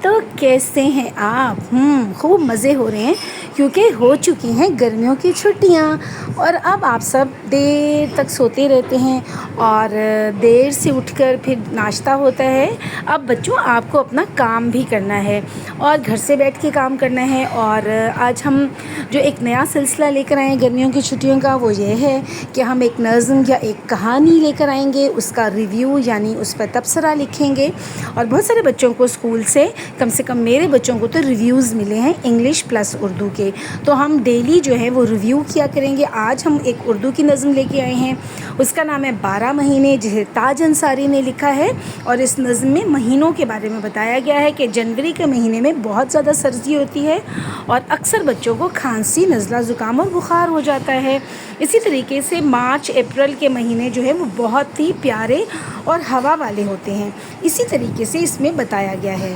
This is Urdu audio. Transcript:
تو کیسے ہیں آپ؟ خوب مزے ہو رہے ہیں کیونکہ ہو چکی ہیں گرمیوں کی چھٹیاں، اور اب آپ سب دیر تک سوتے رہتے ہیں اور دیر سے اٹھ کر پھر ناشتہ ہوتا ہے۔ اب بچوں آپ کو اپنا کام بھی کرنا ہے اور گھر سے بیٹھ کے کام کرنا ہے، اور آج ہم جو ایک نیا سلسلہ لے کر آئے ہیں گرمیوں کی چھٹیوں کا، وہ یہ ہے کہ ہم ایک نظم یا ایک کہانی لے کر آئیں گے، اس کا ریویو یعنی اس پر تبصرہ لکھیں گے۔ اور بہت سارے بچوں کو اسکول سے کم میرے بچوں کو تو ریویوز ملے ہیں انگلش پلس اردو کے، تو ہم ڈیلی جو ہے وہ ریویو کیا کریں گے۔ آج ہم ایک اردو کی نظم لے کے آئے ہیں، اس کا نام ہے 12 مہینے، جسے تاج انصاری نے لکھا ہے، اور اس نظم میں مہینوں کے بارے میں بتایا گیا ہے کہ جنوری کے مہینے میں بہت زیادہ سردی ہوتی ہے اور اکثر بچوں کو کھانسی، نزلہ، زکام اور بخار ہو جاتا ہے۔ اسی طریقے سے مارچ اپریل کے مہینے جو ہے وہ بہت ہی پیارے اور ہوا والے ہوتے ہیں، اسی طریقے سے اس میں بتایا گیا ہے۔